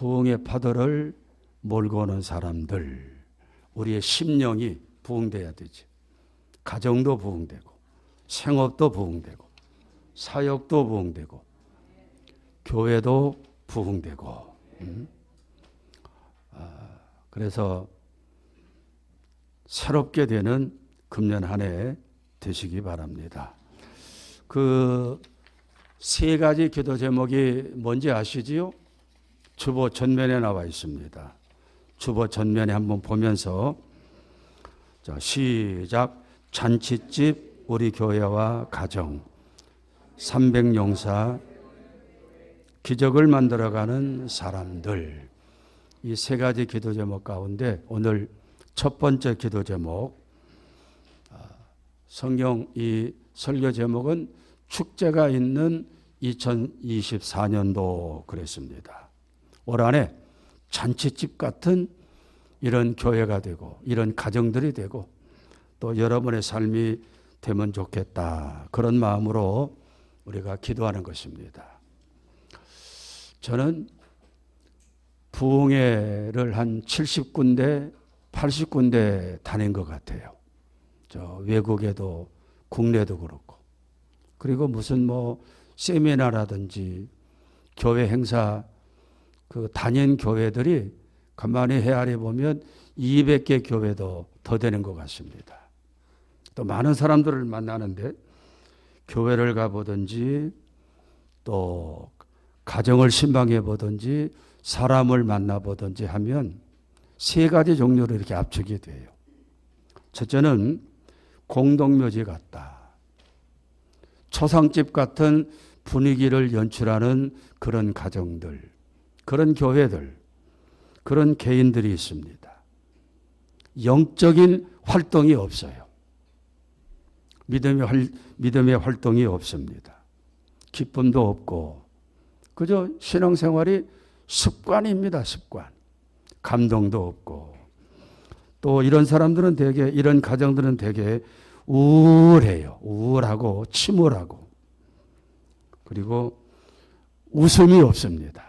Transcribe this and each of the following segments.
부흥의 파도를 몰고 오는 사람들, 우리의 심령이 부흥돼야 되지. 가정도 부흥되고 생업도 부흥되고 사역도 부흥되고 교회도 부흥되고. 그래서 새롭게 되는 금년 한 해 되시기 바랍니다. 그 세 가지 기도 제목이 뭔지 아시지요? 주보 전면에 나와 있습니다. 주보 전면에 한번 보면서 자, 시작. 잔치집 우리 교회와 가정, 300용사, 기적을 만들어가는 사람들. 이 세 가지 기도 제목 가운데 오늘 첫 번째 기도 제목, 성경 이 설교 제목은 축제가 있는 2024년도 그랬습니다. 올 한해 잔치집 같은 이런 교회가 되고 이런 가정들이 되고 또 여러분의 삶이 되면 좋겠다. 그런 마음으로 우리가 기도하는 것입니다. 저는 부흥회를 한 70군데, 80군데 다닌 것 같아요. 저 외국에도 국내도 그렇고. 그리고 무슨 뭐 세미나라든지 교회 행사 그 다닌 교회들이 가만히 헤아려 보면 200개 교회도 더 되는 것 같습니다. 또 많은 사람들을 만나는데 교회를 가보든지 또 가정을 신방해 보든지 사람을 만나보든지 하면 세 가지 종류로 이렇게 압축이 돼요. 첫째는 공동묘지 같다. 초상집 같은 분위기를 연출하는 그런 가정들, 그런 교회들, 그런 개인들이 있습니다. 영적인 활동이 없어요. 믿음의 활동이 없습니다. 기쁨도 없고 그저 신앙생활이 습관입니다. 습관. 감동도 없고 또 이런 사람들은 되게 이런 가정들은 되게 우울해요. 우울하고 침울하고 그리고 웃음이 없습니다.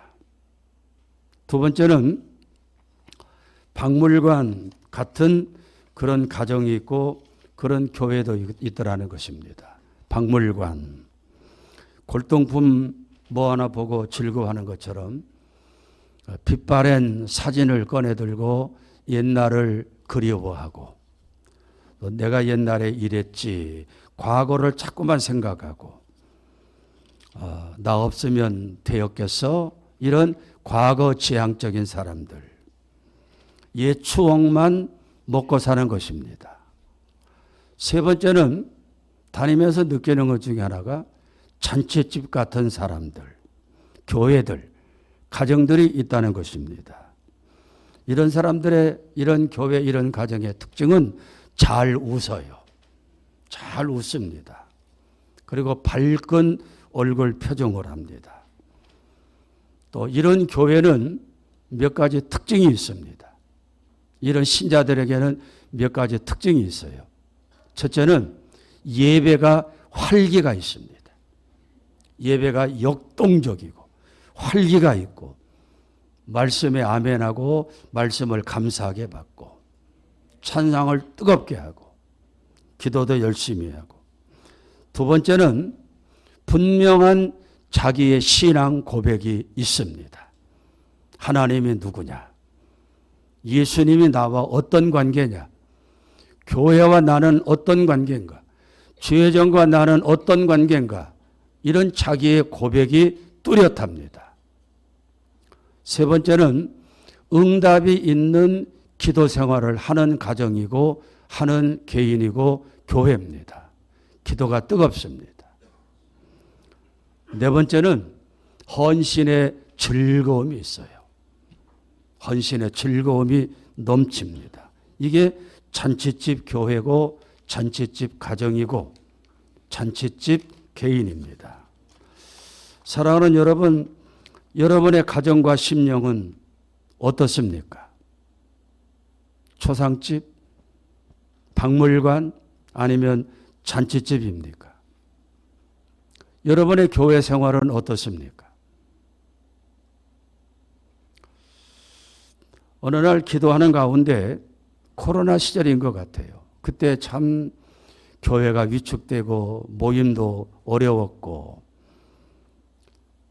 두 번째는 박물관 같은 그런 가정이 있고 그런 교회도 있더라는 것입니다. 박물관. 골동품 뭐 하나 보고 즐거워하는 것처럼 빛바랜 사진을 꺼내 들고 옛날을 그리워하고 내가 옛날에 이랬지 과거를 자꾸만 생각하고 나 없으면 되었겠어 이런 과거 지향적인 사람들 옛 추억만 먹고 사는 것입니다. 세 번째는 다니면서 느끼는 것 중에 하나가 잔치집 같은 사람들, 교회들, 가정들이 있다는 것입니다. 이런 사람들의 이런 교회, 이런 가정의 특징은 잘 웃어요. 잘 웃습니다. 그리고 밝은 얼굴 표정을 합니다. 또 이런 교회는 몇 가지 특징이 있습니다. 이런 신자들에게는 몇 가지 특징이 있어요. 첫째는 예배가 활기가 있습니다. 예배가 역동적이고 활기가 있고 말씀에 아멘하고 말씀을 감사하게 받고 찬양을 뜨겁게 하고 기도도 열심히 하고 두 번째는 분명한 자기의 신앙 고백이 있습니다. 하나님이 누구냐? 예수님이 나와 어떤 관계냐? 교회와 나는 어떤 관계인가? 죄정과 나는 어떤 관계인가? 이런 자기의 고백이 뚜렷합니다. 세 번째는 응답이 있는 기도 생활을 하는 가정이고 하는 개인이고 교회입니다. 기도가 뜨겁습니다. 네 번째는 헌신의 즐거움이 있어요. 헌신의 즐거움이 넘칩니다. 이게 잔치집 교회고 잔치집 가정이고 잔치집 개인입니다. 사랑하는 여러분, 여러분의 가정과 심령은 어떻습니까? 초상집, 박물관 아니면 잔치집입니까? 여러분의 교회 생활은 어떻습니까? 어느 날 기도하는 가운데 코로나 시절인 것 같아요. 그때 참 교회가 위축되고 모임도 어려웠고,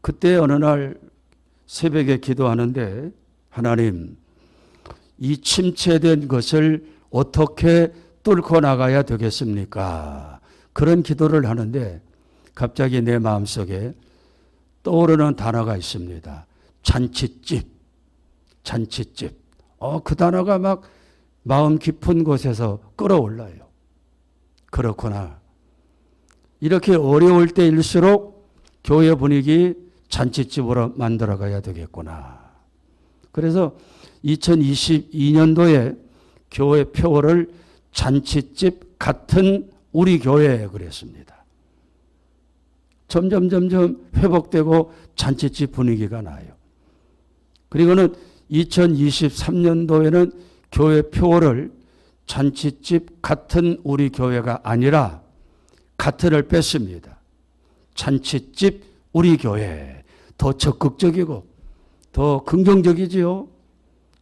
그때 어느 날 새벽에 기도하는데, 하나님, 이 침체된 것을 어떻게 뚫고 나가야 되겠습니까? 그런 기도를 하는데 갑자기 내 마음속에 떠오르는 단어가 있습니다. 잔칫집. 잔칫집. 그 단어가 막 마음 깊은 곳에서 끌어올라요. 그렇구나. 이렇게 어려울 때일수록 교회 분위기 잔칫집으로 만들어가야 되겠구나. 그래서 2022년도에 교회 표어를 잔칫집 같은 우리 교회에 그랬습니다. 점점 회복되고 잔칫집 분위기가 나요. 그리고는 2023년도에는 교회 표어를 잔칫집 같은 우리 교회가 아니라 같은을 뺐습니다. 잔칫집 우리 교회. 더 적극적이고 더 긍정적이지요.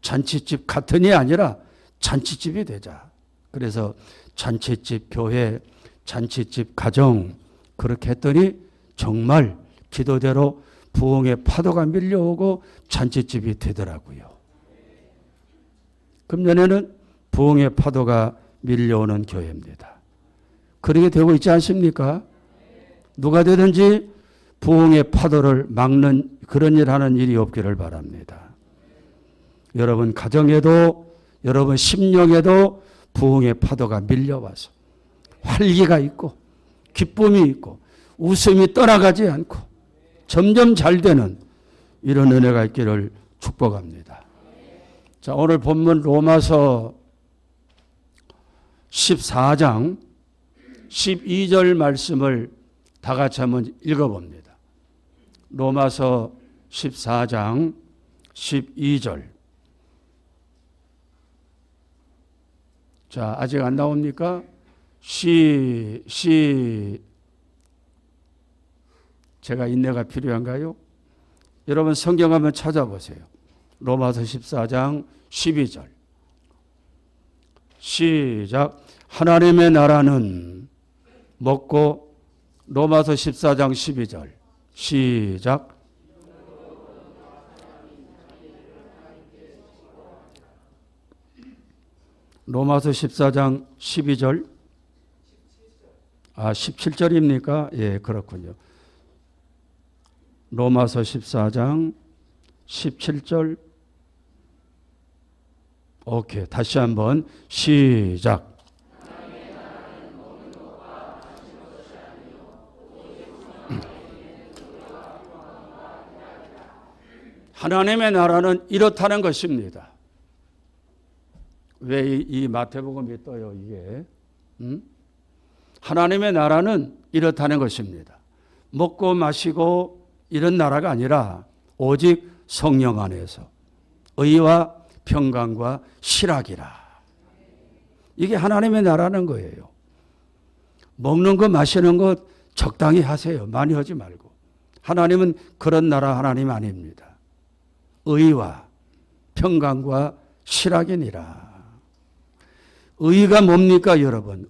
잔칫집 같은이 아니라 잔칫집이 되자. 그래서 잔칫집 교회, 잔칫집 가정 그렇게 했더니 정말 기도대로 부흥의 파도가 밀려오고 잔칫집이 되더라고요. 금년에는 부흥의 파도가 밀려오는 교회입니다. 그렇게 되고 있지 않습니까? 누가 되든지 부흥의 파도를 막는 그런 일 하는 일이 없기를 바랍니다. 여러분 가정에도 여러분 심령에도 부흥의 파도가 밀려와서 활기가 있고 기쁨이 있고 웃음이 떠나가지 않고 점점 잘 되는 이런 은혜가 있기를 축복합니다. 자, 오늘 본문 로마서 14장 12절 말씀을 다 같이 한번 읽어봅니다. 로마서 14장 12절. 자, 아직 안 나옵니까? 제가 인내가 필요한가요? 여러분 성경 한번 찾아보세요. 로마서 14장 12절. 시작. 하나님의 나라는 먹고, 로마서 14장 12절. 시작. 로마서 14장 12절. 17절입니까? 예, 그렇군요. 로마서 14장 17절. 오케이. 다시 한번 시작. 하나님의 나라는 이렇다는 것입니다. 왜 이 마태복음이 떠요, 이게? 하나님의 나라는 이렇다는 것입니다. 먹고 마시고 이런 나라가 아니라 오직 성령 안에서 의와 평강과 실학이라. 이게 하나님의 나라는 거예요. 먹는 것 마시는 것 적당히 하세요. 많이 하지 말고. 하나님은 그런 나라 하나님 아닙니다. 의와 평강과 실학이니라. 의가 뭡니까 여러분?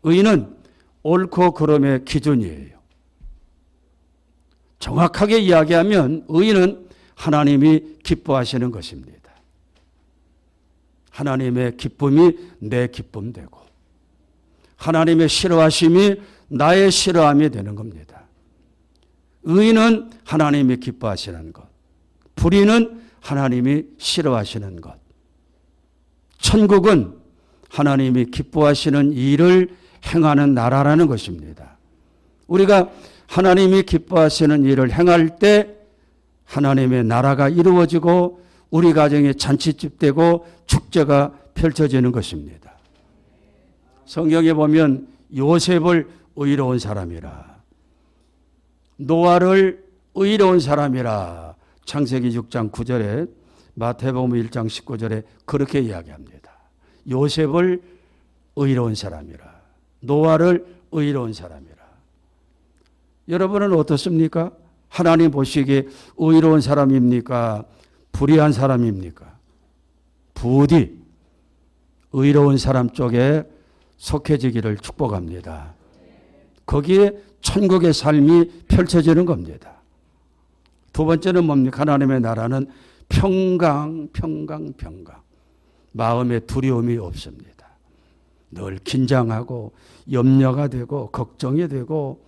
의는 옳고 그름의 기준이에요. 정확하게 이야기하면 의는 하나님이 기뻐하시는 것입니다. 하나님의 기쁨이 내 기쁨 되고 하나님의 싫어하심이 나의 싫어함이 되는 겁니다. 의는 하나님이 기뻐하시는 것, 불의는 하나님이 싫어하시는 것. 천국은 하나님이 기뻐하시는 일을 행하는 나라라는 것입니다. 우리가 하나님이 기뻐하시는 일을 행할 때 하나님의 나라가 이루어지고 우리 가정에 잔치집 되고 축제가 펼쳐지는 것입니다. 성경에 보면 요셉을 의로운 사람이라, 노아를 의로운 사람이라 창세기 6장 9절에 마태복음 1장 19절에 그렇게 이야기합니다. 요셉을 의로운 사람이라, 노아를 의로운 사람이라. 여러분은 어떻습니까? 하나님 보시기에 의로운 사람입니까? 불의한 사람입니까? 부디 의로운 사람 쪽에 속해지기를 축복합니다. 거기에 천국의 삶이 펼쳐지는 겁니다. 두 번째는 뭡니까? 하나님의 나라는 평강. 마음에 두려움이 없습니다. 늘 긴장하고 염려가 되고 걱정이 되고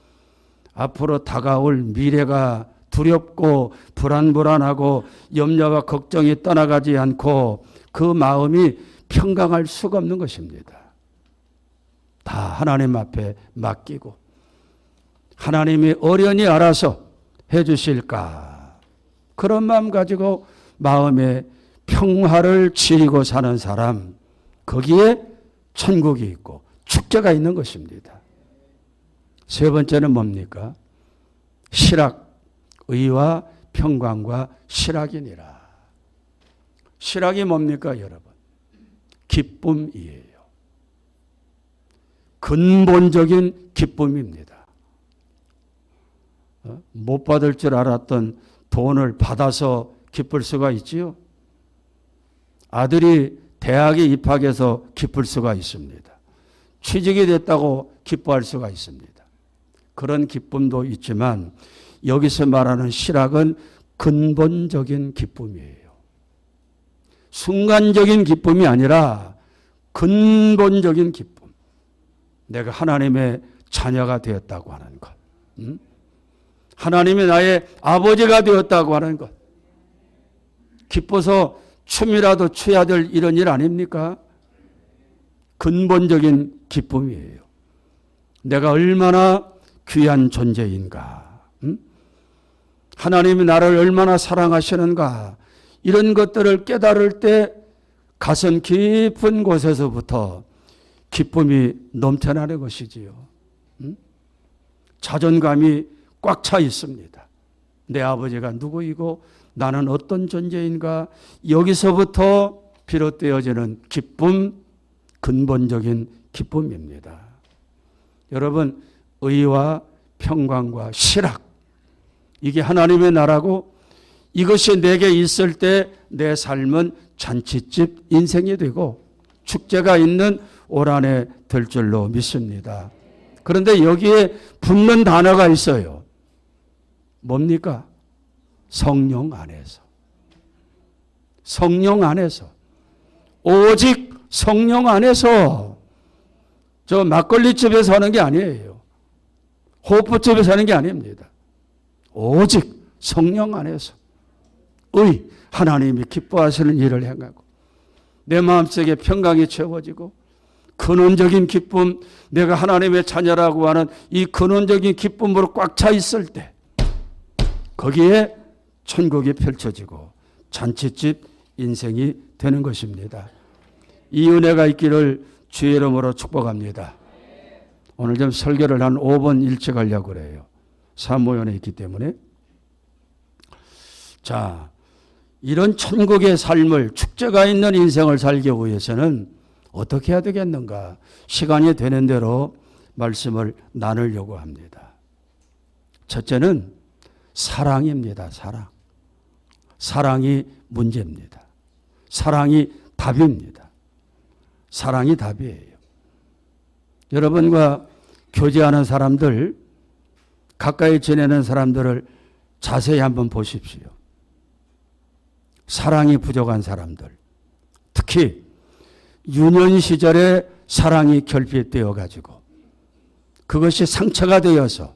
앞으로 다가올 미래가 두렵고 불안하고 염려와 걱정이 떠나가지 않고 그 마음이 평강할 수가 없는 것입니다. 다 하나님 앞에 맡기고 하나님이 어련히 알아서 해 주실까, 그런 마음 가지고 마음에 평화를 지니고 사는 사람, 거기에 천국이 있고 축제가 있는 것입니다. 세 번째는 뭡니까? 실학, 의와 평강과 실학이니라. 실학이 뭡니까, 여러분? 기쁨이에요. 근본적인 기쁨입니다. 못 받을 줄 알았던 돈을 받아서 기쁠 수가 있지요. 아들이 대학에 입학해서 기쁠 수가 있습니다. 취직이 됐다고 기뻐할 수가 있습니다. 그런 기쁨도 있지만 여기서 말하는 실학은 근본적인 기쁨이에요. 순간적인 기쁨이 아니라 근본적인 기쁨. 내가 하나님의 자녀가 되었다고 하는 것. 하나님이 나의 아버지가 되었다고 하는 것. 기뻐서 춤이라도 춰야 될 이런 일 아닙니까? 근본적인 기쁨이에요. 내가 얼마나 귀한 존재인가. 하나님이 나를 얼마나 사랑하시는가. 이런 것들을 깨달을 때 가슴 깊은 곳에서부터 기쁨이 넘쳐나는 것이지요. 자존감이 꽉 차 있습니다. 내 아버지가 누구이고 나는 어떤 존재인가. 여기서부터 비롯되어지는 기쁨, 근본적인 기쁨입니다. 여러분, 의와 평강과 실학, 이게 하나님의 나라고 이것이 내게 있을 때 내 삶은 잔치집 인생이 되고 축제가 있는 올 한 해 될 줄로 믿습니다. 그런데 여기에 붙는 단어가 있어요. 뭡니까? 성령 안에서. 성령 안에서. 오직 성령 안에서. 저 막걸리집에서 하는 게 아니에요. 호프집에서 하는 게 아닙니다. 오직 성령 안에서. 하나님이 기뻐하시는 일을 행하고 내 마음속에 평강이 채워지고 근원적인 기쁨, 내가 하나님의 자녀라고 하는 이 근원적인 기쁨으로 꽉 차 있을 때 거기에 천국이 펼쳐지고 잔치집 인생이 되는 것입니다. 이 은혜가 있기를 주의 이름으로 축복합니다. 오늘 좀 설교를 한 5번 일찍 하려고 그래요. 사무원에 있기 때문에. 자, 이런 천국의 삶을, 축제가 있는 인생을 살기 위해서는 어떻게 해야 되겠는가? 시간이 되는 대로 말씀을 나누려고 합니다. 첫째는 사랑입니다. 사랑. 사랑이 문제입니다. 사랑이 답입니다. 사랑이 답이에요. 여러분과 교제하는 사람들, 가까이 지내는 사람들을 자세히 한번 보십시오. 사랑이 부족한 사람들, 특히 유년 시절에 사랑이 결핍되어 가지고 그것이 상처가 되어서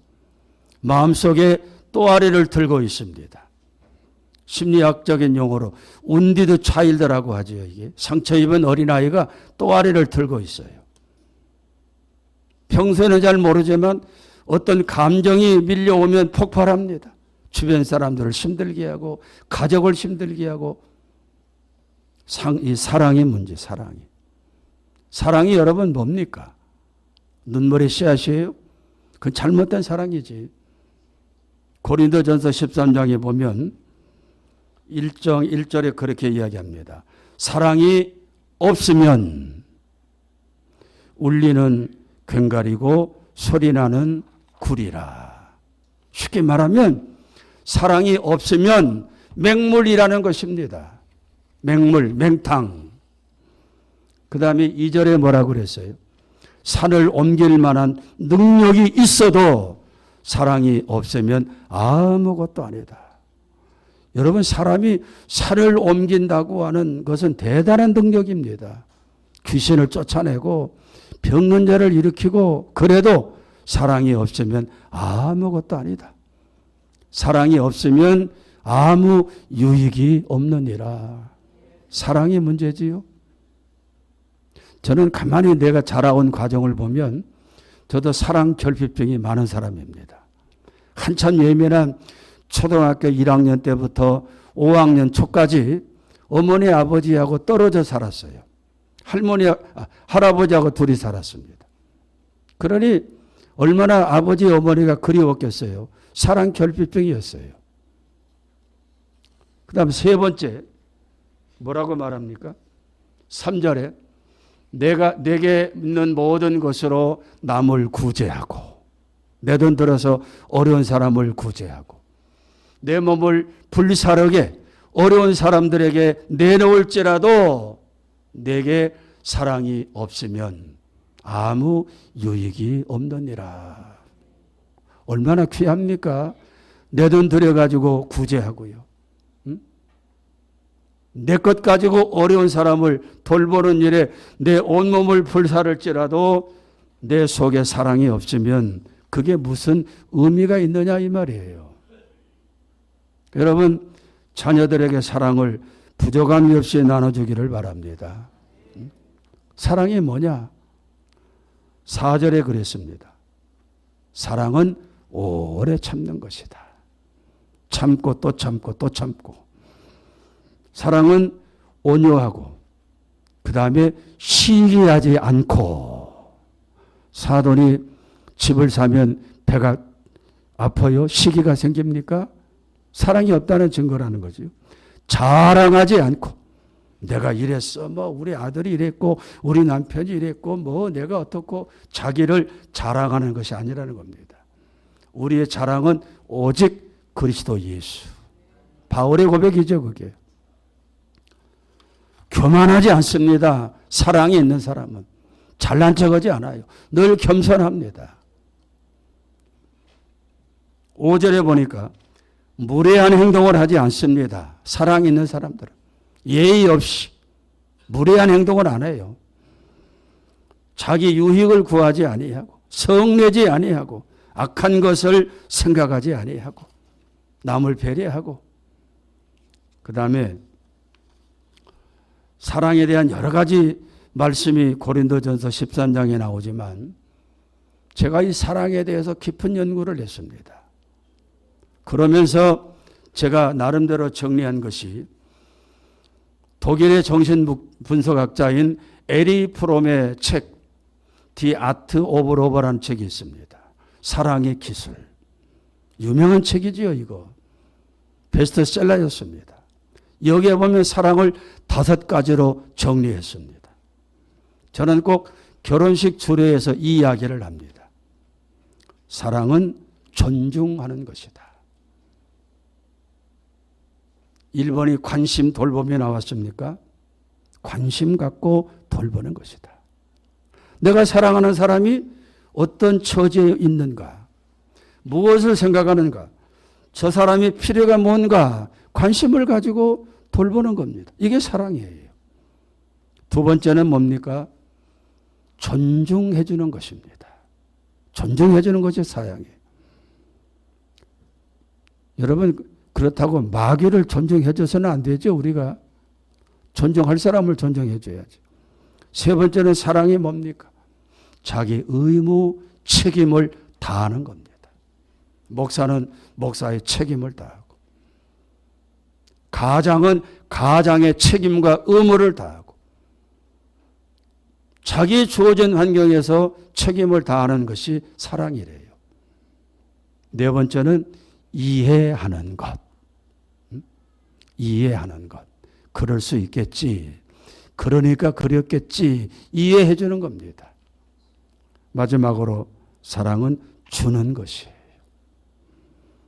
마음속에 또아리를 들고 있습니다. 심리학적인 용어로 운디드 차일드라고 하죠. 이게 상처 입은 어린아이가 또아리를 들고 있어요. 평소에는 잘 모르지만 어떤 감정이 밀려오면 폭발합니다. 주변 사람들을 힘들게 하고 가족을 힘들게 하고. 이 사랑의 문제, 사랑이. 사랑이 여러분 뭡니까? 눈물의 씨앗이에요? 그건 잘못된 사랑이지. 고린도전서 13장에 보면 1절에 그렇게 이야기합니다. 사랑이 없으면 울리는 괭가리고 소리나는 굴이라. 쉽게 말하면 사랑이 없으면 맹물이라는 것입니다. 맹물, 맹탕. 그 다음에 2절에 뭐라고 그랬어요? 산을 옮길 만한 능력이 있어도 사랑이 없으면 아무것도 아니다. 여러분, 사람이 산을 옮긴다고 하는 것은 대단한 능력입니다. 귀신을 쫓아내고 병든 자를 일으키고, 그래도 사랑이 없으면 아무것도 아니다. 사랑이 없으면 아무 유익이 없느니라. 사랑이 문제지요. 저는 가만히 내가 자라온 과정을 보면 저도 사랑 결핍증이 많은 사람입니다. 한참 예민한 초등학교 1학년 때부터 5학년 초까지 어머니 아버지하고 떨어져 살았어요. 할아버지하고 둘이 살았습니다. 그러니 얼마나 아버지 어머니가 그리웠겠어요. 사랑 결핍증이었어요. 그 다음 세 번째 뭐라고 말합니까? 3절에 내게 있는 모든 것으로 남을 구제하고, 내 돈 들어서 어려운 사람을 구제하고, 내 몸을 불사르게 어려운 사람들에게 내놓을지라도 내게 사랑이 없으면 아무 유익이 없느니라. 얼마나 귀합니까? 내 돈 들여가지고 구제하고요. 내 것 가지고 어려운 사람을 돌보는 일에 내 온몸을 불사를지라도 내 속에 사랑이 없으면 그게 무슨 의미가 있느냐 이 말이에요. 여러분, 자녀들에게 사랑을 부족함이 없이 나눠주기를 바랍니다. 사랑이 뭐냐? 4절에 그랬습니다. 사랑은 오래 참는 것이다. 참고 또 참고 또 참고. 사랑은 온유하고, 그 다음에 시기하지 않고. 사돈이 집을 사면 배가 아파요? 시기가 생깁니까? 사랑이 없다는 증거라는 거죠. 자랑하지 않고, 내가 이랬어, 뭐 우리 아들이 이랬고 우리 남편이 이랬고 뭐 내가 어떻고, 자기를 자랑하는 것이 아니라는 겁니다. 우리의 자랑은 오직 그리스도 예수. 바울의 고백이죠, 그게. 교만하지 않습니다. 사랑이 있는 사람은 잘난 척하지 않아요. 늘 겸손합니다. 5절에 보니까 무례한 행동을 하지 않습니다. 사랑이 있는 사람들은 예의 없이 무례한 행동을 안 해요. 자기 유익을 구하지 아니하고, 성내지 아니하고, 악한 것을 생각하지 아니하고, 남을 배려하고, 그 다음에 사랑에 대한 여러 가지 말씀이 고린도전서 13장에 나오지만 제가 이 사랑에 대해서 깊은 연구를 했습니다. 그러면서 제가 나름대로 정리한 것이 독일의 정신분석학자인 에리 프롬의 책 The Art of Love라는 책이 있습니다. 사랑의 기술. 유명한 책이지요, 이거. 베스트셀러였습니다. 여기에 보면 사랑을 5가지로 정리했습니다. 저는 꼭 결혼식 주례에서 이 이야기를 합니다. 사랑은 존중하는 것이다. 1번이 관심, 돌봄이 나왔습니까? 관심 갖고 돌보는 것이다. 내가 사랑하는 사람이 어떤 처지에 있는가, 무엇을 생각하는가, 저 사람이 필요가 뭔가 관심을 가지고 돌보는 겁니다. 이게 사랑이에요. 두 번째는 뭡니까? 존중해 주는 것입니다. 존중해 주는 것이 사랑이에요. 여러분, 그렇다고 마귀를 존중해 줘서는 안 되죠. 우리가 존중할 사람을 존중해 줘야죠. 세 번째는 사랑이 뭡니까? 자기 의무, 책임을 다하는 겁니다. 목사는 목사의 책임을 다하고, 가장은 가장의 책임과 의무를 다하고, 자기 주어진 환경에서 책임을 다하는 것이 사랑이래요. 네 번째는 이해하는 것. 이해하는 것. 그럴 수 있겠지. 그러니까 그랬겠지. 이해해 주는 겁니다. 마지막으로 사랑은 주는 것이에요.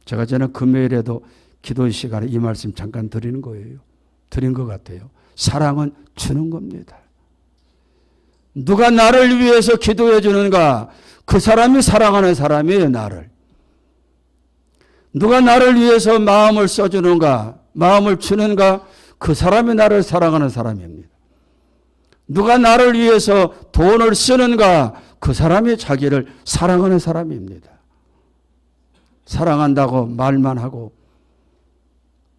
제가 저는 금요일에도 기도 시간에 이 말씀 잠깐 드리는 거예요. 드린 것 같아요. 사랑은 주는 겁니다. 누가 나를 위해서 기도해 주는가? 그 사람이 사랑하는 사람이에요, 나를. 누가 나를 위해서 마음을 써주는가? 마음을 주는가? 그 사람이 나를 사랑하는 사람입니다. 누가 나를 위해서 돈을 쓰는가? 그 사람이 자기를 사랑하는 사람입니다. 사랑한다고 말만 하고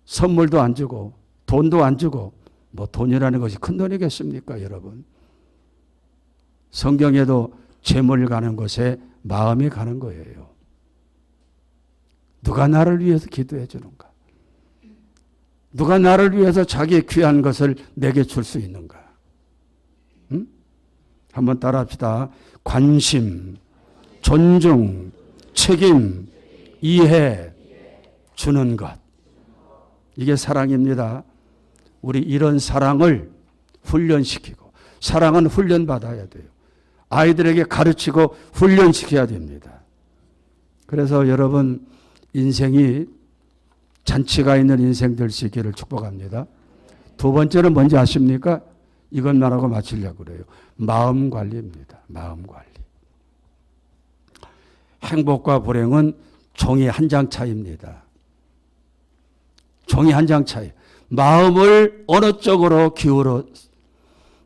선물도 안 주고 돈도 안 주고 뭐 돈이라는 것이 큰 돈이겠습니까, 여러분? 성경에도 재물 가는 곳에 마음이 가는 거예요. 누가 나를 위해서 기도해 주는가? 누가 나를 위해서 자기의 귀한 것을 내게 줄 수 있는가? 응? 한번 따라 합시다. 관심, 존중, 책임, 이해, 주는 것. 이게 사랑입니다. 우리 이런 사랑을 훈련시키고, 사랑은 훈련받아야 돼요. 아이들에게 가르치고 훈련시켜야 됩니다. 그래서 여러분 인생이 잔치가 있는 인생 될 수 있기를 축복합니다. 두 번째는 뭔지 아십니까? 이것만 하고 마치려고 그래요. 마음 관리입니다. 마음 관리. 행복과 불행은 종이 한 장 차이입니다. 종이 한 장 차이. 마음을 어느 쪽으로 기울여,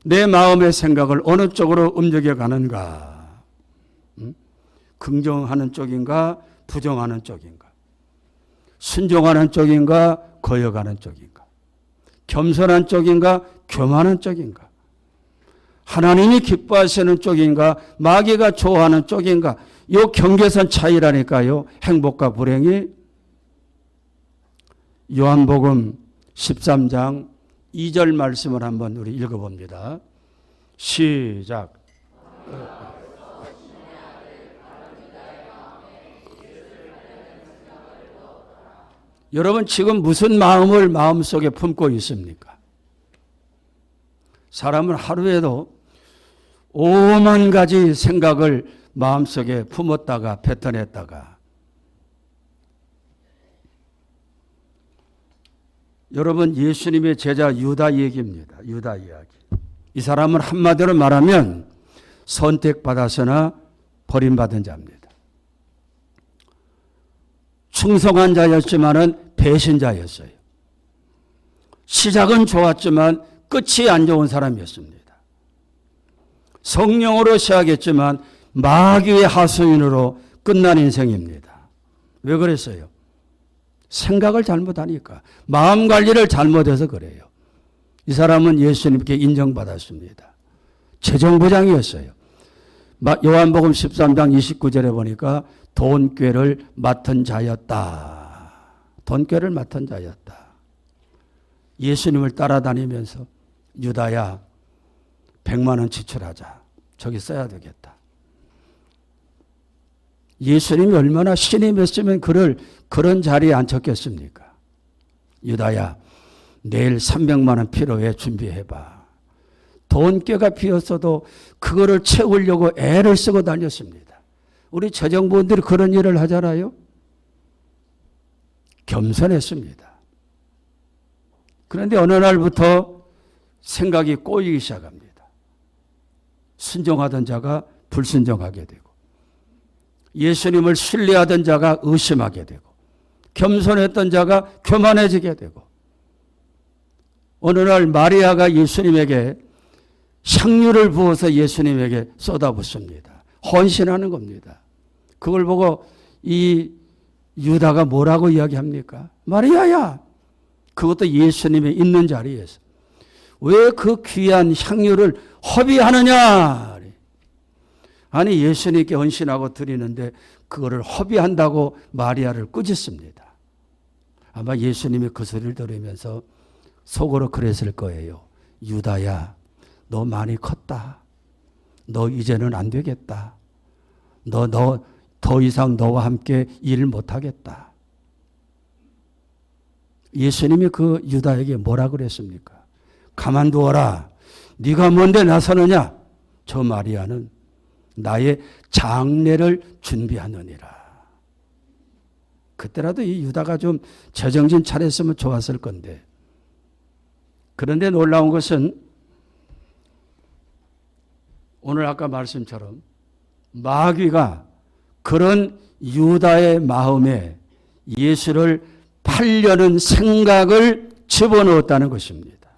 내 마음의 생각을 어느 쪽으로 움직여 가는가? 긍정하는 쪽인가? 부정하는 쪽인가? 순종하는 쪽인가? 거역하는 쪽인가? 겸손한 쪽인가? 교만한 쪽인가? 하나님이 기뻐하시는 쪽인가? 마귀가 좋아하는 쪽인가? 이 경계선 차이라니까요. 행복과 불행이. 요한복음 13장 2절 말씀을 한번 우리 읽어봅니다. 시작. 여러분 지금 무슨 마음을 마음속에 품고 있습니까? 사람은 하루에도 5만 가지 생각을 마음속에 품었다가 뱉어냈다가. 여러분 예수님의 제자 유다 얘기입니다. 유다 이야기. 이 사람은 한마디로 말하면 선택받았으나 버림받은 자입니다. 충성한 자였지만은 배신자였어요. 시작은 좋았지만 끝이 안 좋은 사람이었습니다. 성령으로 시작했지만 마귀의 하수인으로 끝난 인생입니다. 왜 그랬어요? 생각을 잘못하니까. 마음 관리를 잘못해서 그래요. 이 사람은 예수님께 인정받았습니다. 재정부장이었어요. 요한복음 13장 29절에 보니까 돈꾀를 맡은 자였다. 돈꾀를 맡은 자였다. 예수님을 따라다니면서 유다야 100만 원 지출하자. 저기 써야 되겠다. 예수님이 얼마나 신임했으면 그를 그런 자리에 앉혔겠습니까? 유다야 내일 300만 원 필요해 준비해봐. 돈꾀가 비었어도 그거를 채우려고 애를 쓰고 다녔습니다. 우리 재정부원들이 그런 일을 하잖아요. 겸손했습니다. 그런데 어느 날부터 생각이 꼬이기 시작합니다. 순종하던 자가 불순종하게 되고 예수님을 신뢰하던 자가 의심하게 되고 겸손했던 자가 교만해지게 되고 어느 날 마리아가 예수님에게 향유를 부어서 예수님에게 쏟아붓습니다. 헌신하는 겁니다. 그걸 보고 이 유다가 뭐라고 이야기합니까? 마리아야, 그것도 예수님의 있는 자리에서 왜 그 귀한 향유를 허비하느냐? 아니 예수님께 헌신하고 드리는데 그거를 허비한다고 마리아를 꾸짖습니다. 아마 예수님이 그 소리를 들으면서 속으로 그랬을 거예요. 유다야, 너 많이 컸다. 너 이제는 안 되겠다. 너 더 이상 너와 함께 일 못하겠다. 예수님이 그 유다에게 뭐라 그랬습니까? 가만두어라. 네가 뭔데 나서느냐? 저 마리아는 나의 장례를 준비하느니라. 그때라도 이 유다가 좀 제정신 차렸으면 좋았을 건데. 그런데 놀라운 것은 오늘 아까 말씀처럼 마귀가 그런 유다의 마음에 예수를 팔려는 생각을 집어넣었다는 것입니다.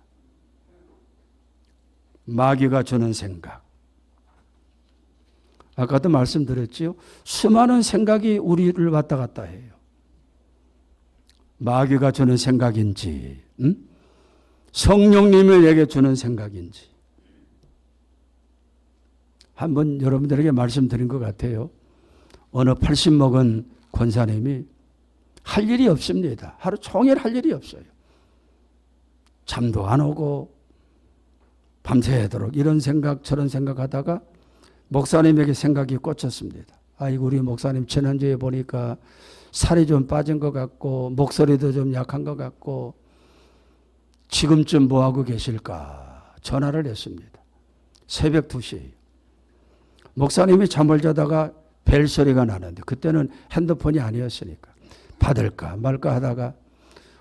마귀가 주는 생각. 아까도 말씀드렸지요. 수많은 생각이 우리를 왔다 갔다 해요. 마귀가 주는 생각인지, 성령님을 내게 주는 생각인지. 한번 여러분들에게 말씀드린 것 같아요. 어느 80 먹은 권사님이 할 일이 없습니다. 하루 종일 할 일이 없어요. 잠도 안 오고 밤새도록 이런 생각 저런 생각하다가 목사님에게 생각이 꽂혔습니다. 아이고 우리 목사님 지난주에 보니까 살이 좀 빠진 것 같고 목소리도 좀 약한 것 같고 지금쯤 뭐하고 계실까 전화를 했습니다. 새벽 2시에요. 목사님이 잠을 자다가 벨 소리가 나는데 그때는 핸드폰이 아니었으니까 받을까 말까 하다가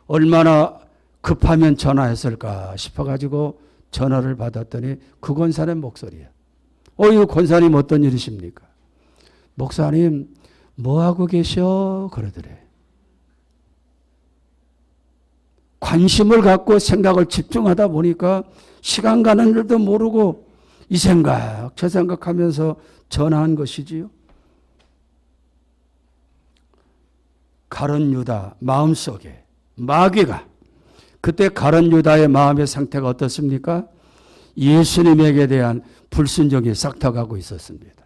얼마나 급하면 전화했을까 싶어가지고 전화를 받았더니 그 권사님 목소리야. 이거 권사님 어떤 일이십니까? 목사님 뭐하고 계셔? 그러더래. 관심을 갖고 생각을 집중하다 보니까 시간 가는 줄도 모르고 이 생각 저 생각하면서 전화한 것이지요. 가룟 유다 마음속에 마귀가 그때 가룟 유다의 마음의 상태가 어떻습니까? 예수님에게 대한 불순종이 싹터가고 있었습니다.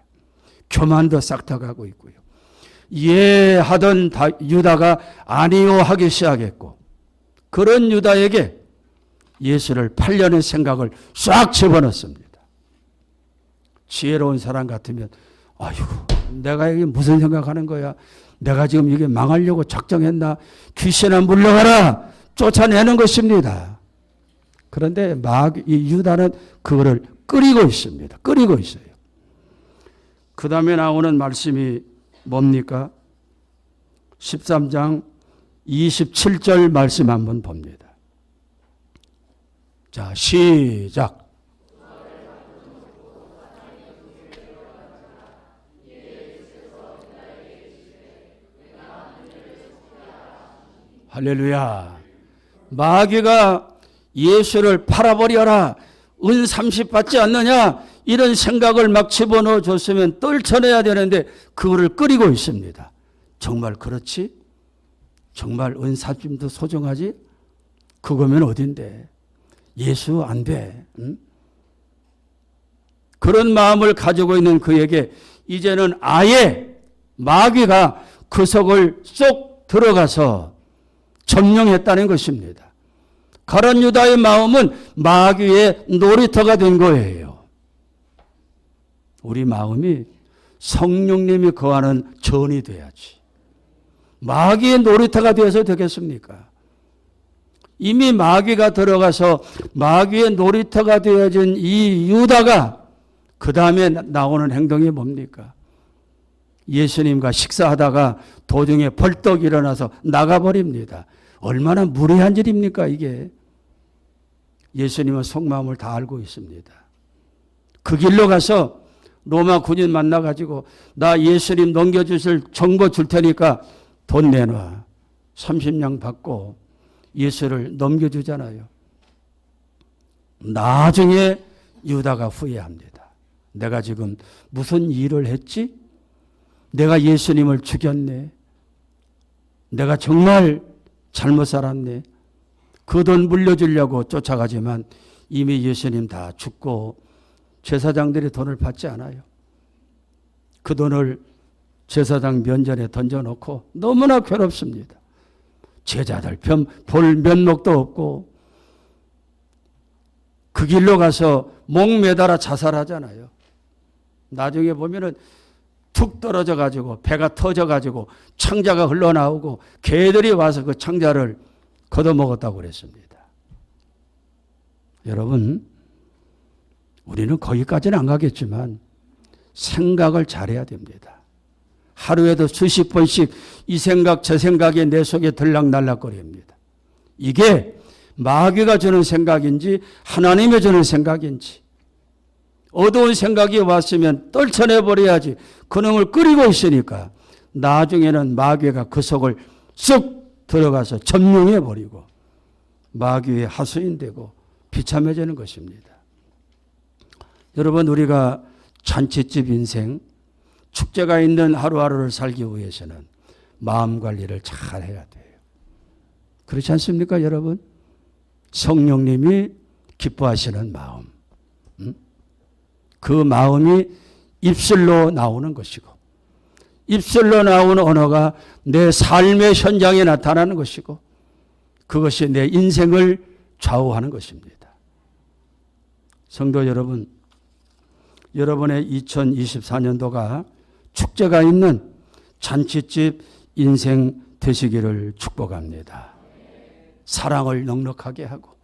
교만도 싹터가고 있고요. 예 하던 유다가 아니요 하기 시작했고 그런 유다에게 예수를 팔려는 생각을 싹 집어넣습니다. 지혜로운 사람 같으면 아이고 내가 이게 무슨 생각하는 거야. 내가 지금 이게 망하려고 작정했나. 귀신아 물러가라. 쫓아내는 것입니다. 그런데 이 유다는 그거를 끓이고 있습니다. 끓이고 있어요. 그 다음에 나오는 말씀이 뭡니까? 13장 27절 말씀 한번 봅니다. 자, 시작. 할렐루야. 마귀가 예수를 팔아버려라. 은 30 받지 않느냐. 이런 생각을 막 집어넣어 줬으면 떨쳐내야 되는데 그거를 끓이고 있습니다. 정말 그렇지? 정말 은 30도 소중하지? 그거면 어딘데? 예수 안 돼. 응? 그런 마음을 가지고 있는 그에게 이제는 아예 마귀가 그 속을 쏙 들어가서 점령했다는 것입니다. 가룟 유다의 마음은 마귀의 놀이터가 된 거예요. 우리 마음이 성령님이 거하는 전이 돼야지. 마귀의 놀이터가 되어서 되겠습니까? 이미 마귀가 들어가서 마귀의 놀이터가 되어진 이 유다가 그 다음에 나오는 행동이 뭡니까? 예수님과 식사하다가 도중에 벌떡 일어나서 나가버립니다. 얼마나 무례한 일입니까 이게. 예수님은 속마음을 다 알고 있습니다. 그 길로 가서 로마 군인 만나가지고 나 예수님 넘겨주실 정보 줄 테니까 돈 내놔. 30냥 받고 예수를 넘겨주잖아요. 나중에 유다가 후회합니다. 내가 지금 무슨 일을 했지? 내가 예수님을 죽였네. 내가 정말 잘못 살았네. 그 돈 물려주려고 쫓아가지만 이미 예수님 다 죽고 제사장들이 돈을 받지 않아요. 그 돈을 제사장 면전에 던져놓고 너무나 괴롭습니다. 제자들 볼 면목도 없고 그 길로 가서 목 매달아 자살하잖아요. 나중에 보면은 툭 떨어져 가지고 배가 터져 가지고 창자가 흘러나오고 개들이 와서 그 창자를 걷어먹었다고 그랬습니다. 여러분, 우리는 거기까지는 안 가겠지만 생각을 잘해야 됩니다. 하루에도 수십 번씩 이 생각 저 생각이 내 속에 들락날락거립니다. 이게 마귀가 주는 생각인지 하나님의 주는 생각인지, 어두운 생각이 왔으면 떨쳐내버려야지 그놈을 끓이고 있으니까 나중에는 마귀가 그 속을 쑥 들어가서 점령해버리고 마귀의 하수인되고 비참해지는 것입니다. 여러분, 우리가 잔치집 인생, 축제가 있는 하루하루를 살기 위해서는 마음 관리를 잘 해야 돼요. 그렇지 않습니까, 여러분? 성령님이 기뻐하시는 마음, 그 마음이 입술로 나오는 것이고, 입술로 나오는 언어가 내 삶의 현장에 나타나는 것이고, 그것이 내 인생을 좌우하는 것입니다. 성도 여러분, 여러분의 2024년도가 축제가 있는 잔치집 인생 되시기를 축복합니다. 사랑을 넉넉하게 하고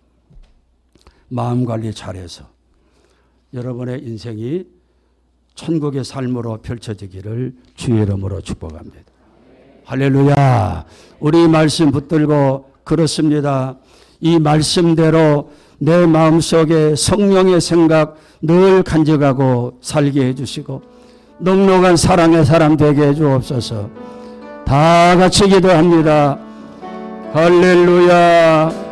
마음 관리 잘해서 여러분의 인생이 천국의 삶으로 펼쳐지기를 주의 이름으로 축복합니다. 할렐루야. 우리 말씀 붙들고 그렇습니다. 이 말씀대로 내 마음속에 성령의 생각 늘 간직하고 살게 해주시고 넉넉한 사랑의 사람 되게 해주옵소서. 다 같이 기도합니다. 할렐루야.